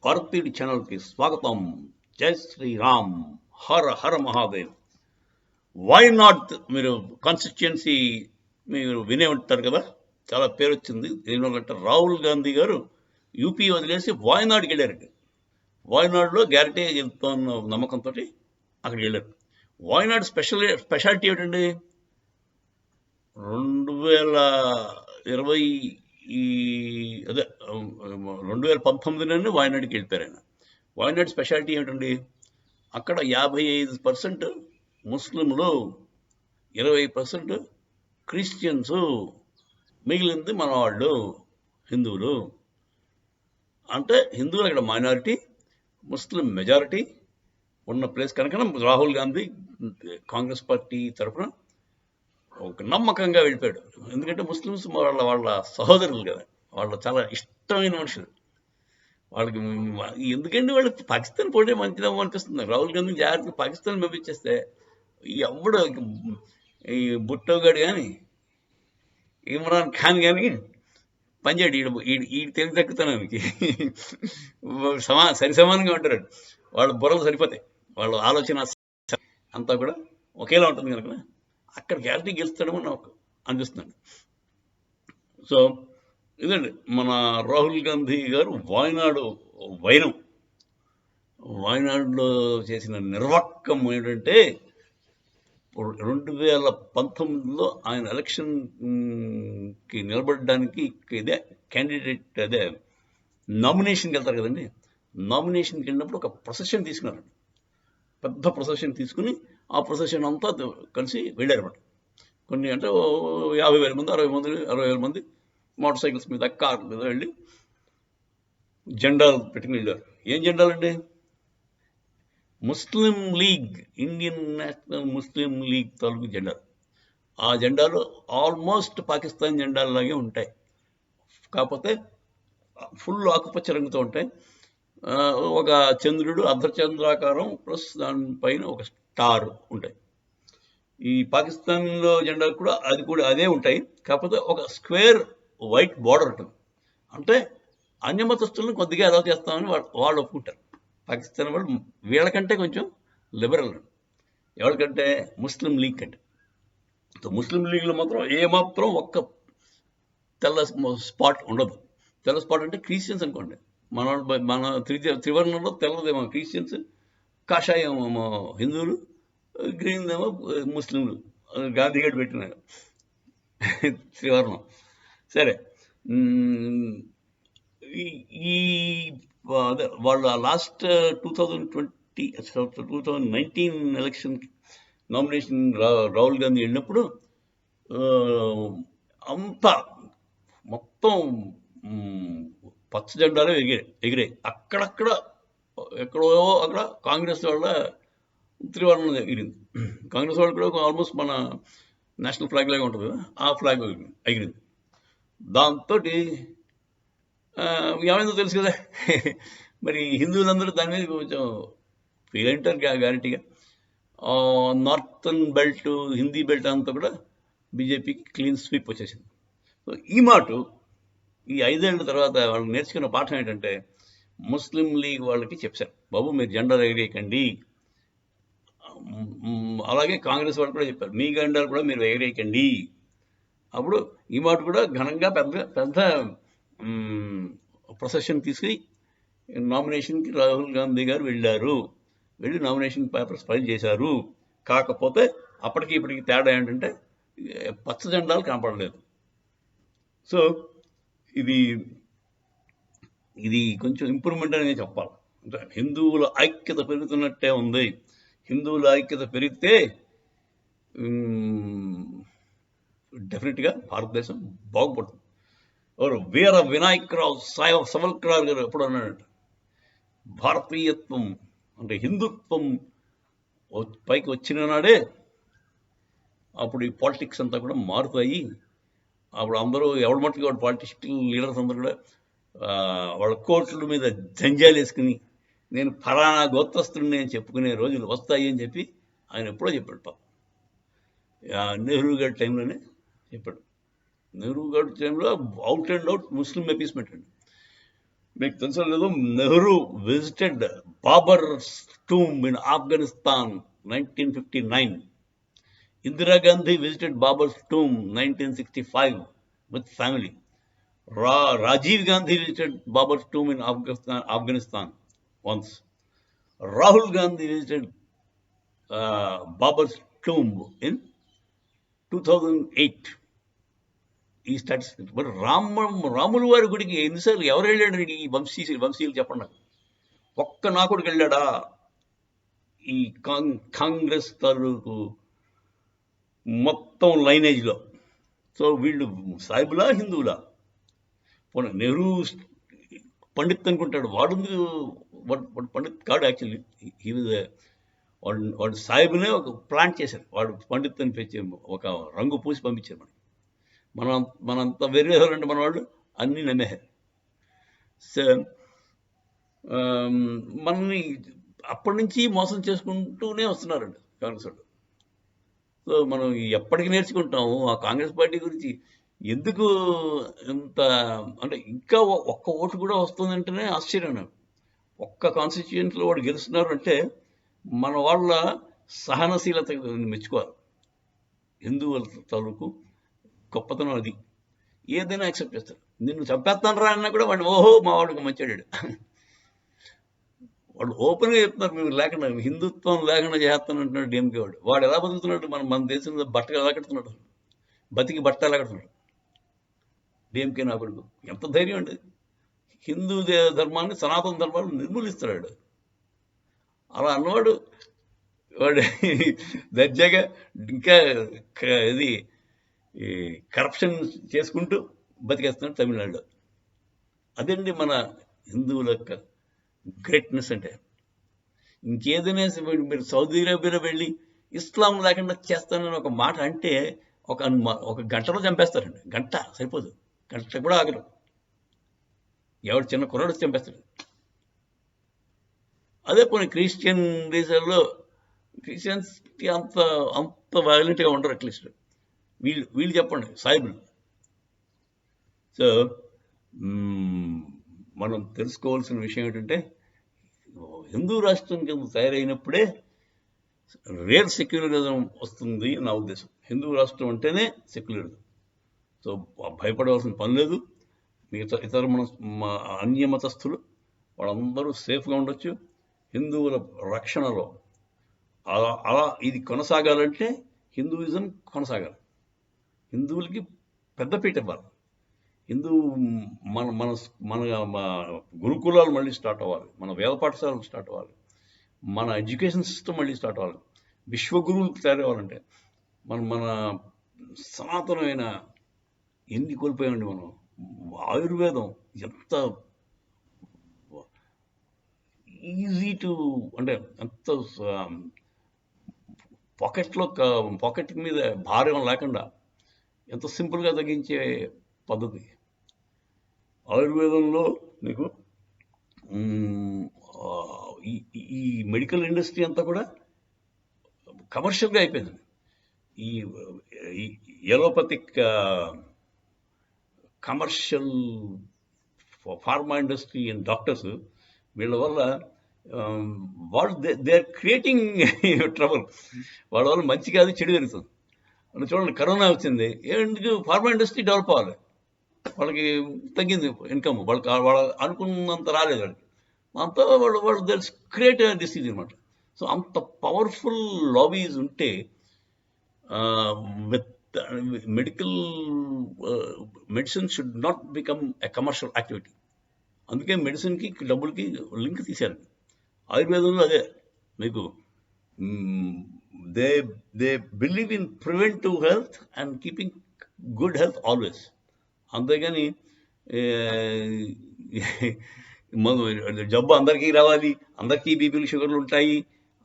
భారతీయుడి ఛానల్కి స్వాగతం. జై శ్రీరామ్. హర హర మహాదేవ్. వాయనాడ్ మీరు కాన్స్టిట్యుయెన్సీ మీరు వినే ఉంటారు కదా, చాలా పేరు వచ్చింది. దీనివల్ల రాహుల్ గాంధీ గారు యూపీ వదిలేసి వాయనాడ్కి వెళ్ళారండి. వాయనాడులో గ్యారంటీ వెళ్తున్న నమ్మకంతో అక్కడికి వెళ్ళారు. వాయనాడ్ స్పెషాలిటీ ఏమిటండి? 2020 ఈ అదే 2019లోనే వాయనాడ్కి వెళ్ళిపోయారు ఆయన. వాయనాడ్ స్పెషాలిటీ ఏమిటండి? అక్కడ 55% ముస్లింలు, 20% క్రిస్టియన్స్, మిగిలింది మన వాళ్ళు హిందువులు. అంటే హిందువులు అక్కడ మైనారిటీ, ముస్లిం మెజారిటీ ఉన్న ప్లేస్ కనుక రాహుల్ గాంధీ కాంగ్రెస్ పార్టీ తరఫున ఒక నమ్మకంగా వెళ్ళిపోయాడు. ఎందుకంటే ముస్లిమ్స్ వాళ్ళ సహోదరులు కదా, వాళ్ళ చాలా ఇష్టమైన మనుషులు. వాళ్ళకి ఎందుకంటే వాళ్ళు పాకిస్తాన్ పోటీ మంచిదేమో అనిపిస్తుంది. రాహుల్ గాంధీ జాగ్రత్తగా పాకిస్తాన్ పంపించేస్తే ఎవడు ఈ భుట్టోగాడు కానీ ఇమ్రాన్ ఖాన్ కానీ పనిచేయడు. ఈ తెలివి తక్కుతానికి సరి సమానంగా ఉంటారు. వాళ్ళ బుర్రలు సరిపోతాయి, వాళ్ళ ఆలోచన అంతా కూడా ఒకేలా ఉంటుంది కనుక అక్కడ గ్యారంటీ గెలుస్తాడేమో నాకు అనిపిస్తుంది. సో ఇదండి మన రాహుల్ గాంధీ గారు వాయనాడు వైరం. వాయనాడులో చేసిన నిర్వాకం ఏంటంటే 2019లో ఆయన ఎలక్షన్కి నిలబడడానికి ఇదే క్యాండిడేట్, అదే నామినేషన్కి వెళ్తారు కదండి. నామినేషన్కి వెళ్ళినప్పుడు ఒక ప్రొసెషన్ తీసుకున్నారు. పెద్ద ప్రొసెషన్ తీసుకుని ఆ ప్రొసెషన్ అంతా కలిసి వెళ్ళారన్నమాట. కొన్ని అంటే 50,000 మంది, 60,000 మంది మోటార్ సైకిల్స్ మీద, కార్ మీద వెళ్ళి జెండాలు పెట్టుకుని వెళ్ళారు. ఏం జెండాలండి? ముస్లిం లీగ్, ఇండియన్ నేషనల్ ముస్లిం లీగ్ తాలూకు జెండాలు. ఆ జెండాలు ఆల్మోస్ట్ పాకిస్తాన్ జెండాల్లాగే ఉంటాయి, కాకపోతే ఫుల్ ఆకుపచ్చ రంగుతో ఉంటాయి. ఒక చంద్రుడు అర్ధచంద్రాకారం ప్లస్ దానిపైన ఒక స్టార్ ఉంటాయి. ఈ పాకిస్తాన్లో జెండాలు కూడా అదే ఉంటాయి, కాకపోతే ఒక స్క్వేర్ వైట్ బార్డర్ ఉంటుంది. అంటే అన్యమతస్తులను కొద్దిగా ఎలా చేస్తామని వాళ్ళు ఒప్పుకుంటారు. పాకిస్తాన్ వాళ్ళు వీళ్ళకంటే కొంచెం లిబరల్. ఎవరికంటే ముస్లిం లీగ్ కంటే. ముస్లిం లీగ్లో మాత్రం ఏమాత్రం ఒక్క తెల్ల స్పాట్ ఉండదు. తెల్ల స్పాట్ అంటే క్రిస్టియన్స్ అనుకోండి. మన త్రివర్ణంలో తెల్లదేమో క్రిస్టియన్స్, కాషాయం ఏమో హిందువులు, గ్రీన్ ఏమో ముస్లింలు. గాంధీ గారు పెట్టిన త్రివర్ణం. సరే, ఈ అదే వాళ్ళ last 2019 election nomination Rahul Gandhi వెళ్ళినప్పుడు అంతా మొత్తం పచ్చ జెండాలు ఎగిరాయి. అక్కడక్కడ ఎక్కడో అక్కడ కాంగ్రెస్ వాళ్ళ త్రివర్ణం ఎగిరింది. కాంగ్రెస్ వాళ్ళు కూడా ఆల్మోస్ట్ మన నేషనల్ ఫ్లాగ్ లాగా ఉంటుంది కదా, ఆ ఫ్లాగ్ ఎగిరింది. దాంతో ఏమైందో తెలుసు కదా. మరి హిందువులందరూ దాని మీద కొంచెం ఫీల్ అయింటారు గ్యారంటీగా. నార్థన్ బెల్ట్, హిందీ బెల్ట్ అంతా కూడా బీజేపీకి క్లీన్ స్వీప్ వచ్చేసింది. సో ఈ మాట ఈ 5 ఏళ్ల తర్వాత వాళ్ళు నేర్చుకున్న పాఠం ఏంటంటే, ముస్లిం లీగ్ వాళ్ళకి చెప్పారు, బాబు మీరు జెండాలు ఎగిరేయకండి. అలాగే కాంగ్రెస్ వాళ్ళు కూడా చెప్పారు, మీ జెండాలు కూడా మీరు ఎగిరేయకండి. అప్పుడు ఈ మాట కూడా ఘనంగా పెద్ద పెద్ద ప్రొసెషన్ తీసుకుని నామినేషన్కి రాహుల్ గాంధీ గారు వెళ్ళారు. వెళ్ళి నామినేషన్ పేపర్స్ ఫైల్ చేశారు. కాకపోతే అప్పటికి ఇప్పటికి తేడా ఏంటంటే పచ్చ జెండాలు కనపడలేదు. సో ఇది కొంచెం ఇంప్రూవ్మెంట్ అనేది చెప్పాలి. అంటే హిందువుల ఐక్యత పెరుగుతున్నట్టే ఉంది. హిందువుల ఐక్యత పెరిగితే డెఫినెట్గా భారతదేశం బాగుపడుతుంది. ఎవరు వీర వినాయకరావు సవల్కర్ గారు ఎప్పుడు అన్నాడంట, భారతీయత్వం అంటే హిందుత్వం పైకి వచ్చిన నాడే అప్పుడు ఈ పాలిటిక్స్ అంతా కూడా మారుతాయి. అప్పుడు అందరూ ఎవరి మట్టుకు వాడు పాలిటిషియన్ లీడర్స్ అందరూ కూడా వాళ్ళ కోట్ల మీద జంజాలు వేసుకుని నేను ఫలానా గోత్రస్తుడిని అని చెప్పుకునే రోజులు వస్తాయి అని చెప్పి ఆయన ఎప్పుడో చెప్పాడు. పాప నెహ్రూ గారి టైంలోనే చెప్పాడు. నెహ్రూ గారి టైంలో out and out Muslim appeasement అండి. మీకు తెలుసో లేదో, Nehru visited Babur's tomb in Afghanistan 1959. Indira Gandhi visited Babar's tomb 1965 with family. Rajiv Gandhi visited Babar's tomb in Afghanistan once. Rahul Gandhi visited Babar's tomb in 2008. ఈ స్టాటిస్టిక్స్. మరి రాములు వారి గుడికి ఎన్నిసార్లు ఎవరు వెళ్ళాడు? ఈ వంశీయులు చెప్పండి నాకు. ఒక్క నా కొడుకు వెళ్ళాడా? ఈ కాంగ్రెస్ తాలూకు మొత్తం లైనేజ్లో. సో వీళ్ళు సాయిబులా, హిందువులా? పోనీ నెహ్రూ పండిత్ అనుకుంటాడు, వాడు పండిత్ కాడు. యాక్చువల్లీ హీ వాజ్ వాడు సాయిబునే ఒక ప్లాంట్ చేశారు, వాడు పండిత్ అని పెంచి ఒక రంగు పూసి పంపించారు. మనంతా వెర్రేవారంటే మన వాళ్ళు అన్నీ నమ్మేశారు. సో మనల్ని అప్పటి నుంచి మోసం చేసుకుంటూనే వస్తున్నారండి కాంగ్రెస్ వాళ్ళు. సో మనం ఎప్పటికి నేర్చుకుంటాము ఆ కాంగ్రెస్ పార్టీ గురించి? ఎందుకు ఇంత అంటే ఇంకా ఒక్క ఓటు కూడా వస్తుందంటేనే ఆశ్చర్యం నాకు. ఒక్క కాన్స్టిట్యూయెంట్లో వాడు గెలుస్తున్నారు అంటే మన వాళ్ళ సహనశీలత మెచ్చుకోవాలి. హిందువుల తాలూకు గొప్పతనం అది. ఏదైనా యాక్సెప్ట్ చేస్తారు. నిన్ను చంపేస్తాను రా అన్నా కూడా వాడు ఓహో మా వాడికి మంచాడు. వాడు ఓపెన్గా చెప్తున్నారు, మేము లేకుండా హిందుత్వం లేకుండా చేస్తాను అంటున్నాడు డిఎంకే వాడు. వాడు ఎలా బతుకుతున్నాడు? మన దేశంలో బట్టలు ఎలా కడుతున్నాడు? బతికి బట్ట ఎలా కడుతున్నాడు డిఎంకే నా కొడుకు? ఎంత ధైర్యం అండి! హిందూ ధర్మాన్ని, సనాతన ధర్మాన్ని నిర్మూలిస్తున్నాడు. అలా అన్నవాడు వాడు దర్జాగా ఇంకా ఇది కరప్షన్ చేసుకుంటూ బతికేస్తున్నాడు తమిళనాడులో. అదండి మన హిందువుల యొక్క గ్రేట్నెస్ అంటే. ఇంకేదైనా మీరు సౌదీ అరేబియాలో వెళ్ళి ఇస్లాం లేకుండా చేస్తానని ఒక మాట అంటే ఒక గంటలో చంపేస్తారండి. గంట సరిపోదు, గంట కూడా ఆగరు. ఎవడు చిన్న కుర్రాడు చంపేస్తాడు. అదే పోనీ క్రిస్టియన్ దేశాల్లో క్రిస్టియన్స్కి అంత వైలెంట్గా ఉండరు. అట్లీస్ట్ వీళ్ళు చెప్పండి సాయిబులు. సో మనం తెలుసుకోవాల్సిన విషయం ఏంటంటే, హిందూ రాష్ట్రం కింద తయారైనప్పుడే రియల్ సెక్యులరిజం వస్తుంది నా ఉద్దేశం. హిందూ రాష్ట్రం అంటేనే సెక్యులరిజం. సో భయపడవలసిన పని లేదు. ఇతర అన్య మతస్థులు వాళ్ళందరూ సేఫ్గా ఉండొచ్చు. హిందువుల రక్షణలో అలా ఇది కొనసాగాలంటే హిందూయిజం కొనసాగాలి. హిందువులకి పెద్దపీట ఇవ్వాలి. మన మన మన గురుకులాలు మళ్ళీ స్టార్ట్ అవ్వాలి, మన వేద పాఠశాలలు స్టార్ట్ అవ్వాలి, మన ఎడ్యుకేషన్ సిస్టమ్ మళ్ళీ స్టార్ట్ అవ్వాలి. విశ్వగురువులకు తయారవ్వాలంటే మన సనాతనమైన ఎన్ని కోల్పోయామండి మనం. ఆయుర్వేదం ఎంత ఈజీ టు, అంటే ఎంత పాకెట్ మీద భారం లేకుండా ఎంత సింపుల్గా తగ్గించే పద్ధతి. ఆయుర్వేదంలో మీకు ఈ మెడికల్ ఇండస్ట్రీ అంతా కూడా కమర్షియల్గా అయిపోయింది. ఈ allopathic commercial pharma industry and doctors, వీళ్ళ వల్ల వాళ్ళు దే ఆర్ క్రియేటింగ్ ట్రబుల్. వాళ్ళ వల్ల మంచి కాదు, చెడు జరుగుతుంది. చూడండి, కరోనా వచ్చింది, ఎందుకు? ఫార్మా ఇండస్ట్రీ డెవలప్ అవ్వాలి. వాళ్ళకి తగ్గింది ఇన్కమ్, వాళ్ళకి అనుకున్నంత రాలేదు వాళ్ళకి. అంతా వాళ్ళు దే క్రియేట్ డిసీజ్ అనమాట. సో అంత పవర్ఫుల్ లాబీస్ ఉంటే with medicine should not become a commercial activity. అందుకే మెడిసిన్కి డబ్బులకి లింక్ తీశారు. ఆయుర్వేదంలో అదే మీకు they believe in preventive health and keeping good health always. అంతేగాని జబ్బు అందరికీ రావాలి, అందరికీ బీపీలు షుగర్లు ఉంటాయి,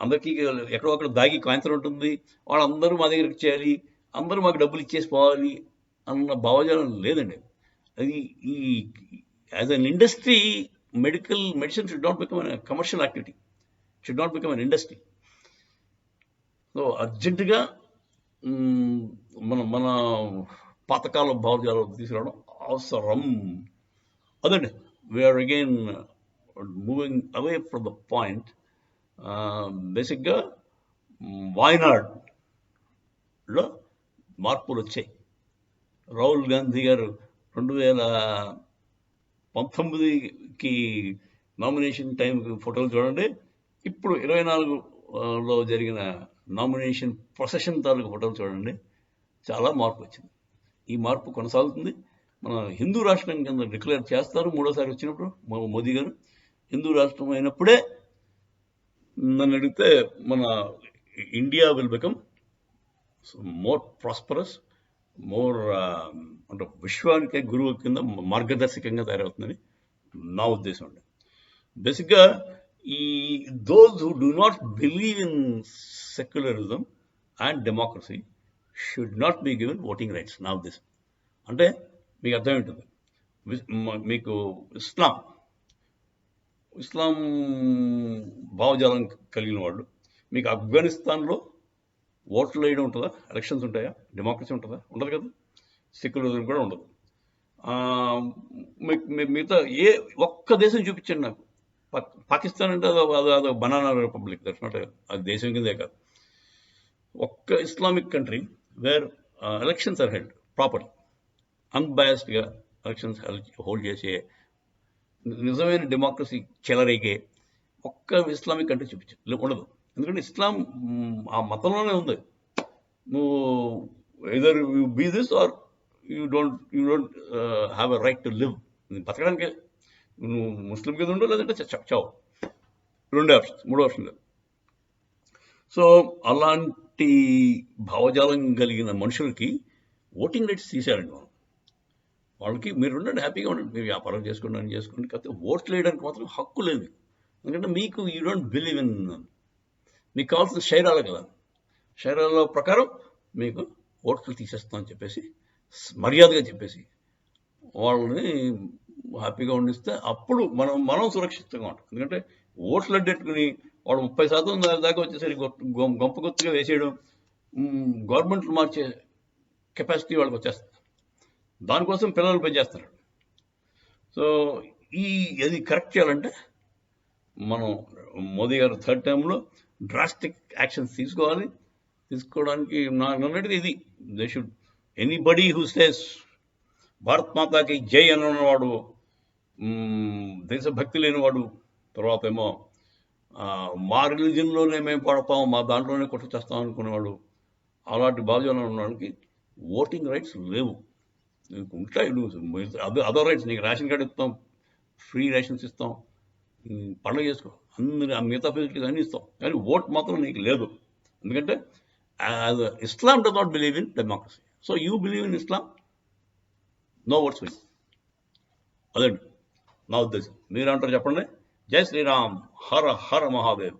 అందరికీ ఎక్కడో అక్కడ దాగి క్యాన్సర్ ఉంటుంది, వాళ్ళందరూ మా దగ్గరికి చేయాలి, అందరూ మాకు డబ్బులు ఇచ్చేసి పోవాలి అన్న భావజాలం లేదండి. అది ఈ as an industry medicine should not become a commercial activity, should not become an industry. So అర్జెంటుగా మన పాతకాల భావజాలం తీసుకురావడం అవసరం. అదండి we are again moving away from the point. బేసిక్గా వాయనాడ్లో మార్పులు వచ్చాయి. రాహుల్ గాంధీ గారు 2019కి నామినేషన్ టైంకి ఫోటోలు చూడండి, ఇప్పుడు 24లో జరిగిన నామినేషన్ ప్రొసెషన్ తాలూకు ఫోటోలు చూడండి, చాలా మార్పు వచ్చింది. ఈ మార్పు కొనసాగుతుంది. మన హిందూ రాష్ట్రం కింద డిక్లేర్ చేస్తారు మూడోసారి వచ్చినప్పుడు మోదీ గారు. హిందూ రాష్ట్రం అయినప్పుడే నన్ను అడిగితే మన India will become more prosperous, more అంటే విశ్వానికి గురువు కింద మార్గదర్శకంగా తయారవుతుందని నా ఉద్దేశం అండి. బేసిక్గా ఈ those who do not believe in secularism and democracy should not be given voting rights, నా ఉద్దేశం. అంటే మీకు అర్థం ఉంటుంది, మీకు ఇస్లాం భావజాలం కలిగిన వాళ్ళు, మీకు ఆఫ్ఘనిస్తాన్లో ఓట్లు వేయడం ఉంటుందా? ఎలక్షన్స్ ఉంటాయా? డెమోక్రసీ ఉంటుందా? ఉండదు కదా. సెక్యులరిజం కూడా ఉండదు. మిగతా ఏ ఒక్క దేశం చూపించండి నాకు. పాకిస్తాన్ అంటే అదో బనానా రిపబ్లిక్, దట్స్ నాట్, అది దేశం కిందే కాదు. ఒక్క Islamic country where elections are held proper, అన్బయాస్డ్గా ఎలక్షన్స్ హోల్డ్ చేసే నిజమైన డెమోక్రసీ చెలరేగే ఒక్క ఇస్లామిక్ కంట్రీ చూపించు, ఉండదు. ఎందుకంటే ఇస్లాం ఆ మతంలోనే ఉంది. నువ్వు either you be this or you don't have a right to live. బతకడానికి నువ్వు ముస్లిం కింద ఉండవు, లేదంటే చావు. రెండే ఆప్షన్స్, మూడో ఆప్షన్ లేదు. సో అలాంటి భావజాలం కలిగిన మనుషులకి ఓటింగ్ రైట్స్ తీసేయాలండి మనం. వాళ్ళకి మీరు ఉండండి, హ్యాపీగా ఉండండి, మీరు వ్యాపారం చేసుకోండి, కాకపోతే ఓట్లు వేయడానికి మాత్రం హక్కు లేదు. ఎందుకంటే మీకు యూ డోంట్ బిలీవ్ ఇన్, మీకు కావాల్సిన షైరాలు కదా, షైరాల ప్రకారం మీకు ఓట్లు తీసేస్తామని చెప్పేసి మర్యాదగా చెప్పేసి వాళ్ళని హ్యాపీగా ఉండిస్తే అప్పుడు మనం సురక్షితంగా ఉంటాం. ఎందుకంటే ఓట్లు అడ్డెట్టుకుని వాడు 30% దాకా వచ్చేసరికి గొప్ప గొప్పగా వేసేయడం, గవర్నమెంట్లు మార్చే కెపాసిటీ వాళ్ళకి వచ్చేస్తుంది. దానికోసం పిల్లలు పెంచేస్తారు. సో అది కరెక్ట్ చేయాలంటే మనం మోదీ గారు థర్డ్ టైంలో డ్రాస్టిక్ యాక్షన్స్ తీసుకోవడానికి నన్నడితే ఇది they should, anybody who says Bharat మాతాకి జై అన్నవాడు, దేశభక్తి లేనివాడు, తర్వాత ఏమో మా రిలీజన్లోనే మేము పడతాం, మా దాంట్లోనే కొట్టు చేస్తాం అనుకునేవాడు, అలాంటి భావజాలం ఉన్న వాళ్ళకి ఓటింగ్ రైట్స్ లేవు. ఉంటాయి అదర్ రైట్స్, నీకు రేషన్ కార్డు ఇస్తాం, ఫ్రీ రేషన్స్ ఇస్తాం, పండుగ చేసుకో, అందరి మిగతా ఫెసిలిటీస్ అన్నీ ఇస్తాం, కానీ ఓట్ మాత్రం నీకు లేదు. ఎందుకంటే Islam does not believe in democracy. So you believe in Islam, no votes for you. అదండి నా ఉద్దేశం. మీరేమంటారు చెప్పండి. జై శ్రీరామ్, హర హర మహాదేవ్.